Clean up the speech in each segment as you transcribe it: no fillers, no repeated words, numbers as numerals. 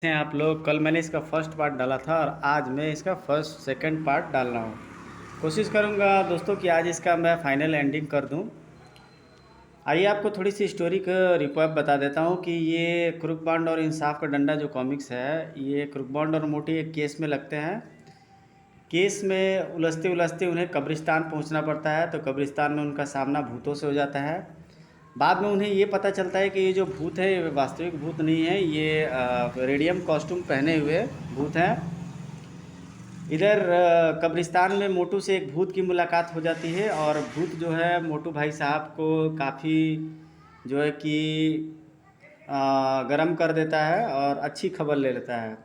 हैं आप लोग। कल मैंने इसका फर्स्ट पार्ट डाला था और आज मैं इसका फर्स्ट सेकंड पार्ट डाल रहा हूँ। कोशिश करूँगा दोस्तों कि आज इसका मैं फाइनल एंडिंग कर दूँ। आइए आपको थोड़ी सी स्टोरी का रिकैप बता देता हूँ कि ये क्रूक बॉन्ड और इंसाफ का डंडा जो कॉमिक्स है, ये क्रूक बॉन्ड और मोटी एक केस में लगते हैं। केस में उलझते उलझते उन्हें कब्रिस्तान पहुंचना पड़ता है, तो कब्रिस्तान में उनका सामना भूतों से हो जाता है। बाद में उन्हें ये पता चलता है कि ये जो भूत है ये वास्तविक भूत नहीं है, ये रेडियम कॉस्ट्यूम पहने हुए भूत हैं। इधर कब्रिस्तान में मोटू से एक भूत की मुलाकात हो जाती है और भूत जो है मोटू भाई साहब को काफ़ी जो है कि गरम कर देता है और अच्छी खबर ले लेता है।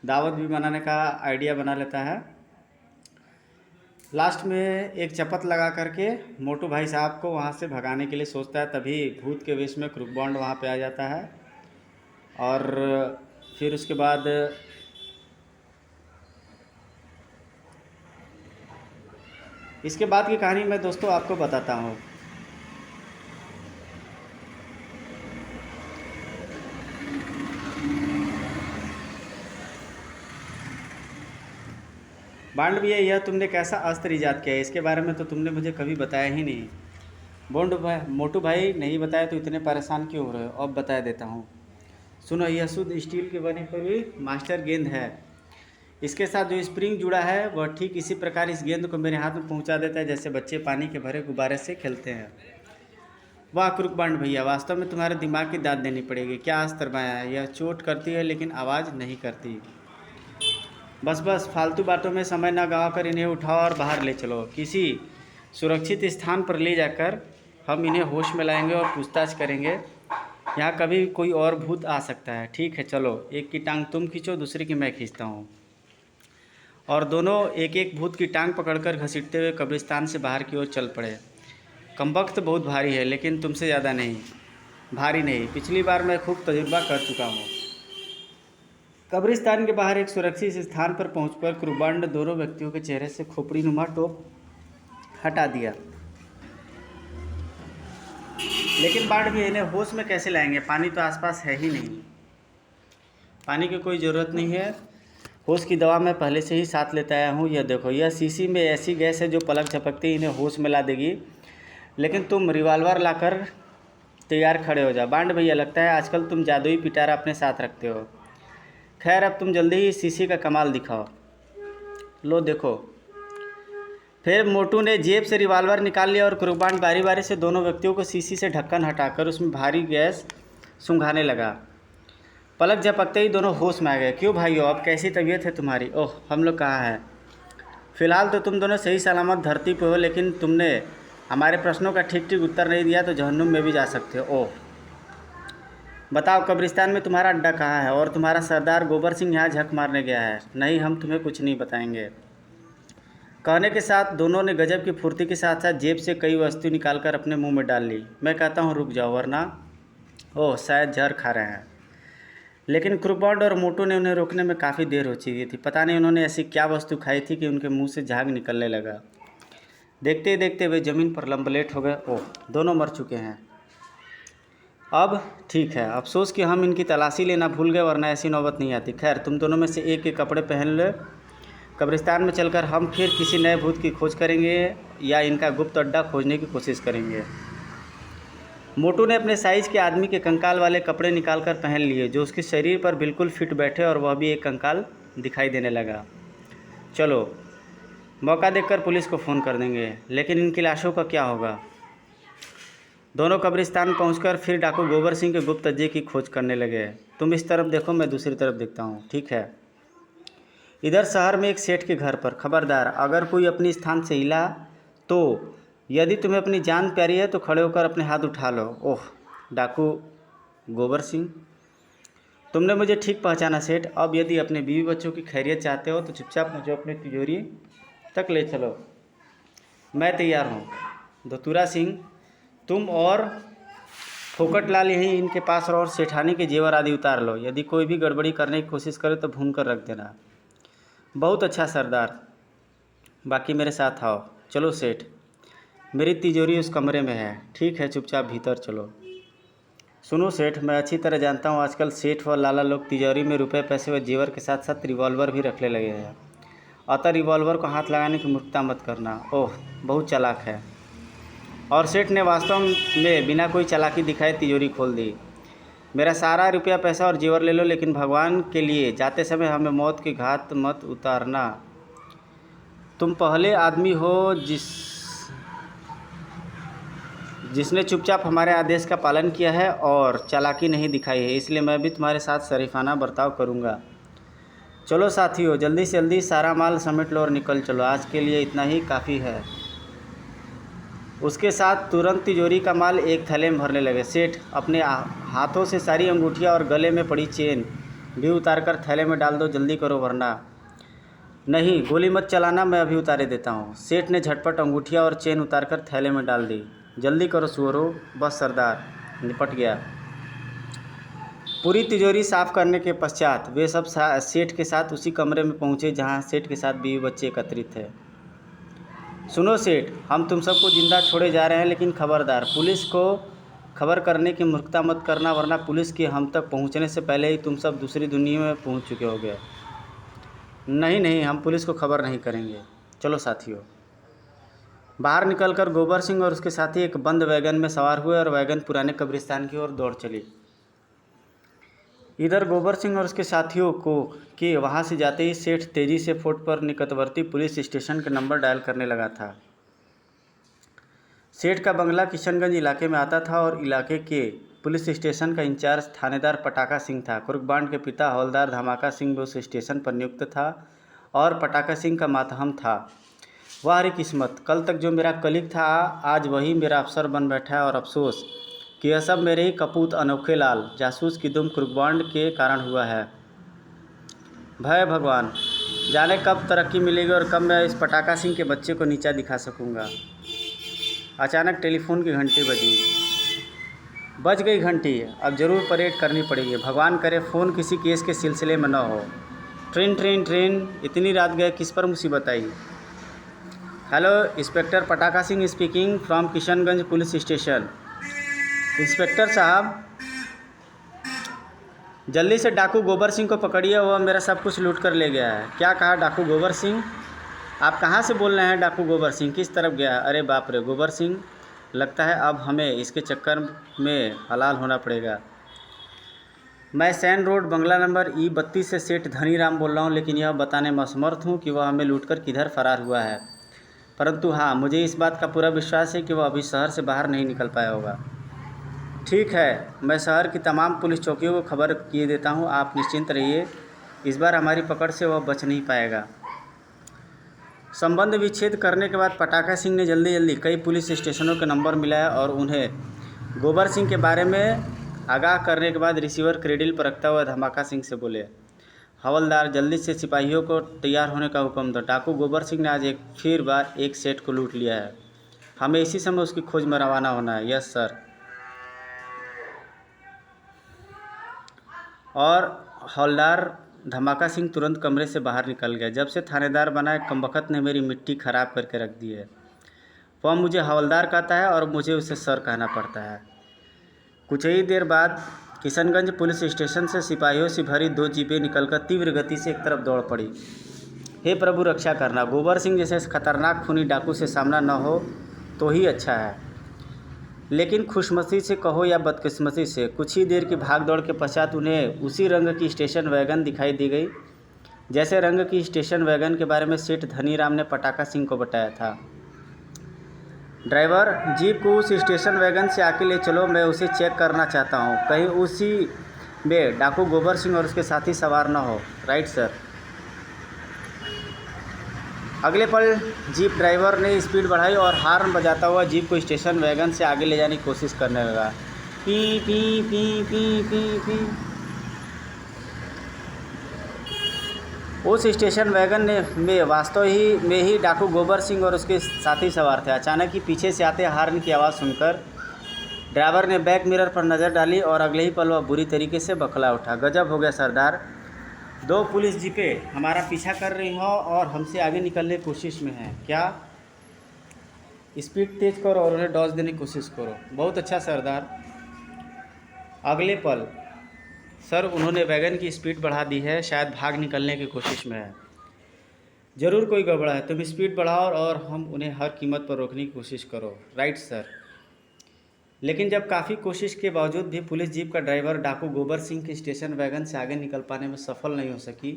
दावत भी बनाने का आइडिया बना लेता है। लास्ट में एक चपत लगा करके मोटू भाई साहब को वहाँ से भगाने के लिए सोचता है, तभी भूत के वेश में क्रूक बॉन्ड वहाँ पे आ जाता है। और फिर उसके बाद इसके बाद की कहानी मैं दोस्तों आपको बताता हूँ। बांड भैया, यह तुमने कैसा अस्त्र ईजाद किया है? इसके बारे में तो तुमने मुझे कभी बताया ही नहीं। बोंड भाई, मोटू भाई, नहीं बताया तो इतने परेशान क्यों हो रहे हो? अब बता देता हूँ। सुनो, यह शुद्ध स्टील की बनी हुई मास्टर गेंद है। इसके साथ जो स्प्रिंग जुड़ा है वह ठीक इसी प्रकार इस गेंद को मेरे हाथ में पहुंचा देता है जैसे बच्चे पानी के भरे गुब्बारे से खेलते हैं। वाह क्रूक बांड भैया, वास्तव में तुम्हारे दिमाग की दाद देनी पड़ेगी। क्या अस्त्र बनाया है? यह चोट करती है लेकिन आवाज़ नहीं करती। बस बस, फालतू बातों में समय न गंवाकर इन्हें उठाओ और बाहर ले चलो। किसी सुरक्षित स्थान पर ले जाकर हम इन्हें होश में लाएंगे और पूछताछ करेंगे। यहाँ कभी कोई और भूत आ सकता है। ठीक है, चलो, एक की टांग तुम खींचो, दूसरी की मैं खींचता हूँ। और दोनों एक एक भूत की टांग पकड़कर घसीटते हुए कब्रिस्तान से बाहर की ओर चल पड़े। कमबख्त बहुत भारी है लेकिन तुमसे ज़्यादा नहीं, भारी नहीं। पिछली बार मैं खूब तजुर्बा कर चुका हूँ। कब्रिस्तान के बाहर एक सुरक्षित स्थान पर पहुंचकर क्रूबांड दोनों व्यक्तियों के चेहरे से खोपड़ी नुमा टोप हटा दिया। लेकिन बाढ़ भी इन्हें होश में कैसे लाएंगे? पानी तो आसपास है ही नहीं। पानी की कोई ज़रूरत नहीं है। होश की दवा मैं पहले से ही साथ लेता आया हूँ। यह देखो, यह शीशी में ऐसी गैस है जो पलक झपकते ही इन्हें होश में ला देगी। लेकिन तुम रिवाल्वर लाकर तैयार खड़े हो जाओ। बांड भैया, लगता है आजकल तुम जादुई पिटारा अपने साथ रखते हो। खैर, अब तुम जल्दी ही शीशी का कमाल दिखाओ। लो देखो। फिर मोटू ने जेब से रिवाल्वर निकाल लिया और क्रूबान बारी बारी से दोनों व्यक्तियों को शीशी से ढक्कन हटाकर उसमें भारी गैस सूंघाने लगा। पलक झपकते ही दोनों होश में आ गए। क्यों भाइयों, अब कैसी तबीयत है तुम्हारी? ओह, हम लोग कहाँ हैं? फिलहाल तो तुम दोनों सही सलामत धरती पे हो, लेकिन तुमने हमारे प्रश्नों का ठीक ठीक उत्तर नहीं दिया तो जहन्नुम में भी जा सकते हो। ओह, बताओ, कब्रिस्तान में तुम्हारा अड्डा कहाँ है और तुम्हारा सरदार गोबर सिंह यहाँ झक मारने गया है? नहीं, हम तुम्हें कुछ नहीं बताएंगे। कहने के साथ दोनों ने गजब की फुर्ती के साथ साथ जेब से कई वस्तु निकालकर अपने मुंह में डाल ली। मैं कहता हूँ रुक जाओ, वरना ओह, शायद जहर खा रहे हैं। लेकिन क्रूबॉन्ड और मोटू ने उन्हें रोकने में काफ़ी देर हो चुकी थी। पता नहीं उन्होंने ऐसी क्या वस्तु खाई थी कि उनके मुंह से झाग निकलने लगा। देखते ही देखते वे ज़मीन पर लंबलेट हो गए। ओह, दोनों मर चुके हैं। अब ठीक है, अफसोस कि हम इनकी तलाशी लेना भूल गए, वरना ऐसी नौबत नहीं आती। खैर, तुम दोनों में से एक के कपड़े पहन लो। कब्रिस्तान में चलकर हम फिर किसी नए भूत की खोज करेंगे या इनका गुप्त अड्डा खोजने की कोशिश करेंगे। मोटू ने अपने साइज के आदमी के कंकाल वाले कपड़े निकालकर पहन लिए, जो उसके शरीर पर बिल्कुल फिट बैठे और वह भी एक कंकाल दिखाई देने लगा। चलो, मौका देखकर पुलिस को फ़ोन कर देंगे। लेकिन इनकी लाशों का क्या होगा? दोनों कब्रिस्तान पहुंचकर फिर डाकू गोबर सिंह के गुप्त अड्डे की खोज करने लगे। तुम इस तरफ देखो, मैं दूसरी तरफ देखता हूँ। ठीक है। इधर शहर में एक सेठ के घर पर, खबरदार अगर कोई अपने स्थान से हिला तो यदि तुम्हें अपनी जान प्यारी है तो खड़े होकर अपने हाथ उठा लो। ओह, डाकू गोबर सिंह, तुमने मुझे ठीक पहचाना सेठ। अब यदि अपने बीवी बच्चों की खैरियत चाहते हो तो चुपचाप मुझे अपनी तिजोरी तक ले चलो। मैं तैयार हूँ। धतूरा सिंह, तुम और फोकटलाल यहीं इनके पास रहो और सेठानी के जेवर आदि उतार लो। यदि कोई भी गड़बड़ी करने की कोशिश करे तो भून कर रख देना। बहुत अच्छा सरदार, बाकी मेरे साथ आओ। चलो सेठ, मेरी तिजोरी उस कमरे में है। ठीक है, चुपचाप भीतर चलो। सुनो सेठ, मैं अच्छी तरह जानता हूँ आजकल सेठ व लाला लोग तिजोरी में रुपए पैसे व जेवर के साथ साथ रिवॉल्वर भी रखने लगे हैं। अतः रिवॉल्वर को हाथ लगाने की मूर्खता मत करना। ओह, बहुत चालाक है। और सेठ ने वास्तव में बिना कोई चालाकी दिखाए तिजोरी खोल दी। मेरा सारा रुपया पैसा और जेवर ले लो, लेकिन भगवान के लिए जाते समय हमें मौत की घात मत उतारना। तुम पहले आदमी हो जिसने चुपचाप हमारे आदेश का पालन किया है और चालाकी नहीं दिखाई है, इसलिए मैं भी तुम्हारे साथ शरीफाना बर्ताव करूंगा। चलो साथियों, जल्दी से जल्दी सारा माल समेट लो और निकल चलो। आज के लिए इतना ही काफ़ी है। उसके साथ तुरंत तिजोरी का माल एक थैले में भरने लगे। सेठ अपने हाथों से सारी अंगूठियाँ और गले में पड़ी चेन भी उतारकर थैले में डाल दो। जल्दी करो वरना। नहीं, गोली मत चलाना, मैं अभी उतारे देता हूँ। सेठ ने झटपट अंगूठियाँ और चेन उतारकर थैले में डाल दी। जल्दी करो सुअरो। बस सरदार, निपट गया। पूरी तिजोरी साफ करने के पश्चात वे सब सेठ के साथ उसी कमरे में पहुँचे जहाँ सेठ के साथ बीवी बच्चे एकत्रित थे। सुनो सेठ, हम तुम सबको जिंदा छोड़े जा रहे हैं, लेकिन खबरदार, पुलिस को खबर करने की मूर्खता मत करना, वरना पुलिस के हम तक पहुंचने से पहले ही तुम सब दूसरी दुनिया में पहुंच चुके होगे। नहीं नहीं, हम पुलिस को खबर नहीं करेंगे। चलो साथियों। बाहर निकलकर गोबर सिंह और उसके साथी एक बंद वैगन में सवार हुए और वैगन पुराने कब्रिस्तान की ओर दौड़ चली। इधर गोबर सिंह और उसके साथियों को कि वहां से जाते ही सेठ तेजी से फोर्ट पर निकटवर्ती पुलिस स्टेशन का नंबर डायल करने लगा था। सेठ का बंगला किशनगंज इलाके में आता था और इलाके के पुलिस स्टेशन का इंचार्ज थानेदार पटाका सिंह था। कुर्कबांड के पिता हवलदार धमाका सिंह भी उस स्टेशन पर नियुक्त था और पटाका सिंह का मातहम था। वाह रे किस्मत, कल तक जो मेरा कलीग था आज वही मेरा अफसर बन बैठा है। और अफसोस कि यह सब मेरे ही कपूत अनोखे लाल जासूस की दुम कुर्कबांड के कारण हुआ है। भय भगवान, जाने कब तरक्की मिलेगी और कब मैं इस पटाका सिंह के बच्चे को नीचा दिखा सकूंगा। अचानक टेलीफोन की घंटी बज गई घंटी। अब ज़रूर परेड करनी पड़ेगी। भगवान करे फ़ोन किसी केस के सिलसिले में न हो। ट्रेन ट्रेन ट्रेन, इतनी रात गए, किस पर मुसीबत आई। Hello, inspector Pataka Singh speaking from Kishanganj police station. Inspector साहब, जल्दी से डाकू गोबर सिंह को पकड़िए, वह मेरा सब कुछ लूट कर ले गया है। क्या कहा डाकू गोबर सिंह? आप कहाँ से बोल रहे हैं डाकू गोबर सिंह? किस तरफ गया? अरे बाप रे गोबर सिंह, लगता है अब हमें इसके चक्कर में हलाल होना पड़ेगा। मैं सैन रोड बंगला नंबर E32 से सेठ धनीराम बोल रहा हूँ, लेकिन यह बताने में असमर्थ हूँ कि वह हमें लूटकर किधर फरार हुआ है। परंतु हाँ, मुझे इस बात का पूरा विश्वास है कि वह अभी शहर से बाहर नहीं निकल पाया होगा। ठीक है, मैं शहर की तमाम पुलिस चौकियों को खबर किए देता हूँ। आप निश्चिंत रहिए, इस बार हमारी पकड़ से वह बच नहीं पाएगा। संबंध विच्छेद करने के बाद पटाका सिंह ने जल्दी जल्दी कई पुलिस स्टेशनों के नंबर मिलाया और उन्हें गोबर सिंह के बारे में आगाह करने के बाद रिसीवर क्रेडिल पर रखता हुआ धमाका सिंह से बोले, हवलदार, जल्दी से सिपाहियों को तैयार होने का हुक्म दो। डाकू गोबर सिंह ने आज फिर एक सेठ को लूट लिया है। हमें इसी समय उसकी खोज में रवाना होना है। Yes sir. और हवलदार धमाका सिंह तुरंत कमरे से बाहर निकल गया। जब से थानेदार बना है कमबख्त ने मेरी मिट्टी ख़राब करके रख दी है। वह मुझे हवलदार कहता है और मुझे उसे सर कहना पड़ता है। कुछ ही देर बाद किशनगंज पुलिस स्टेशन से सिपाहियों से भरी 2 जीपें निकलकर तीव्र गति से एक तरफ दौड़ पड़ी। हे प्रभु रक्षा करना, गोबर सिंह जैसे खतरनाक खूनी डाकू से सामना न हो तो ही अच्छा है। लेकिन खुशमसी से कहो या बदकिस्मती से, कुछ ही देर की भाग दौड़ के पश्चात उन्हें उसी रंग की स्टेशन वैगन दिखाई दी गई जैसे रंग की स्टेशन वैगन के बारे में सेठ धनीराम ने पटाका सिंह को बताया था। ड्राइवर, जीप को उस स्टेशन वैगन से आके ले चलो, मैं उसे चेक करना चाहता हूँ, कहीं उसी में डाकू गोबर सिंह और उसके साथी सवार न हो। Right sir. अगले पल जीप ड्राइवर ने स्पीड बढ़ाई और हॉर्न बजाता हुआ जीप को स्टेशन वैगन से आगे ले जाने की कोशिश करने लगा। P P P P P P. उस स्टेशन वैगन में वास्तव में ही डाकू गोबर सिंह और उसके साथी सवार थे। अचानक ही पीछे से आते हॉर्न की आवाज़ सुनकर ड्राइवर ने बैक मिरर पर नज़र डाली और अगले ही पल वह बुरी तरीके से बखला उठा। गजब हो गया सरदार, 2 पुलिस जीपें हमारा पीछा कर रही हो और हमसे आगे निकलने की कोशिश में हैं। क्या? स्पीड तेज करो और उन्हें डॉज देने की कोशिश करो। बहुत अच्छा सरदार। अगले पल सर उन्होंने वैगन की स्पीड बढ़ा दी है, शायद भाग निकलने की कोशिश में है। ज़रूर कोई गड़बड़ है, तुम स्पीड बढ़ाओ और हम उन्हें हर कीमत पर रोकने की कोशिश करो। Right sir. लेकिन जब काफ़ी कोशिश के बावजूद भी पुलिस जीप का ड्राइवर डाकू गोबर सिंह के स्टेशन वैगन से आगे निकल पाने में सफल नहीं हो सकी,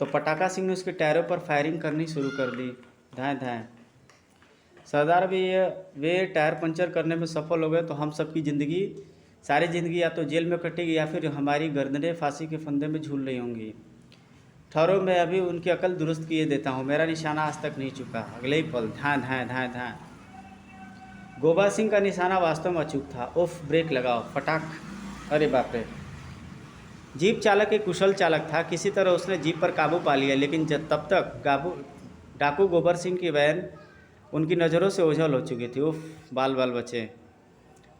तो पटाखा सिंह ने उसके टायरों पर फायरिंग करनी शुरू कर दी। धाएँ धाएँ। सरदार भी वे टायर पंचर करने में सफल हो गए तो हम सबकी ज़िंदगी, सारी ज़िंदगी या तो जेल में कटेगी या फिर हमारी गर्दनें फांसी के फंदे में झूल रही होंगी। ठहरो, मैं अभी उनकी अकल दुरुस्त किए देता हूँ, मेरा निशाना आज तक नहीं चुका। अगले ही पल धाएँ धाएँ धाएँ धाएँ। गोबर सिंह का निशाना वास्तव में अचूक था। उफ, ब्रेक लगाओ, फटाक। अरे बाप रे। जीप चालक एक कुशल चालक था, किसी तरह उसने जीप पर काबू पा लिया, लेकिन तब तक डाकू गोबर सिंह की वैन उनकी नज़रों से ओझल हो चुकी थी। उफ, बाल बाल बचे।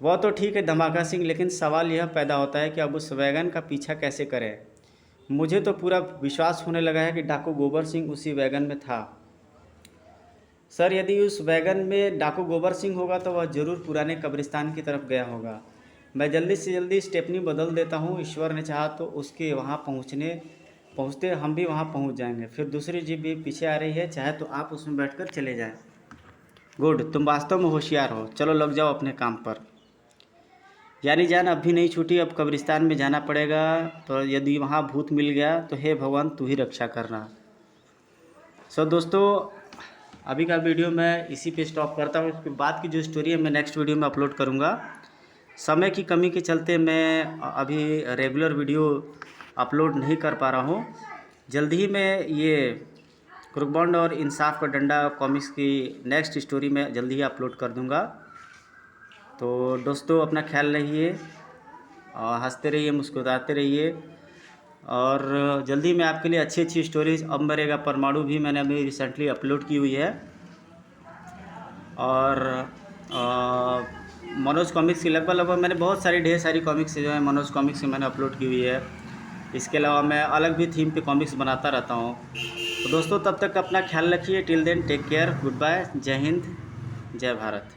वह तो ठीक है धमाका सिंह, लेकिन सवाल यह पैदा होता है कि अब उस वैगन का पीछा कैसे करें। मुझे तो पूरा विश्वास होने लगा है कि डाकू गोबर सिंह उसी वैगन में था। सर, यदि उस वैगन में डाकू गोबर सिंह होगा तो वह ज़रूर पुराने कब्रिस्तान की तरफ गया होगा। मैं जल्दी से जल्दी स्टेपनी बदल देता हूँ, ईश्वर ने चाहा तो उसके वहाँ पहुँचते हम भी वहाँ पहुँच जाएंगे। फिर दूसरी जीप भी पीछे आ रही है, चाहे तो आप उसमें बैठकर चले जाएं। गुड, तुम वास्तव में होशियार हो। चलो लग जाओ अपने काम पर। यानी जान अब भी नहीं छूटी, अब कब्रिस्तान में जाना पड़ेगा। तो यदि वहाँ भूत मिल गया तो हे भगवान तू ही रक्षा करना। सो दोस्तों, अभी का वीडियो मैं इसी पे स्टॉप करता हूँ। इसके बाद की जो स्टोरी है मैं नेक्स्ट वीडियो में अपलोड करूँगा। समय की कमी के चलते मैं अभी रेगुलर वीडियो अपलोड नहीं कर पा रहा हूँ। जल्द ही मैं ये क्रूकबॉन्ड और इंसाफ का डंडा कॉमिक्स की नेक्स्ट स्टोरी में जल्दी ही अपलोड कर दूँगा। तो दोस्तों, अपना ख्याल रखिए और हंसते रहिए, मुस्कुराते रहिए। और जल्दी मैं आपके लिए अच्छी अच्छी स्टोरीज, अब मरेगा परमाणु भी मैंने अभी रिसेंटली अपलोड की हुई है। और मनोज कॉमिक्स की लगभग मैंने बहुत सारी ढेर सारी कॉमिक्स जो है मनोज कॉमिक्स की मैंने अपलोड की हुई है। इसके अलावा मैं अलग भी थीम पे कॉमिक्स बनाता रहता हूँ। तो दोस्तों, तब तक अपना ख्याल रखिए। Till then take care, good bye, जय हिंद, जय भारत।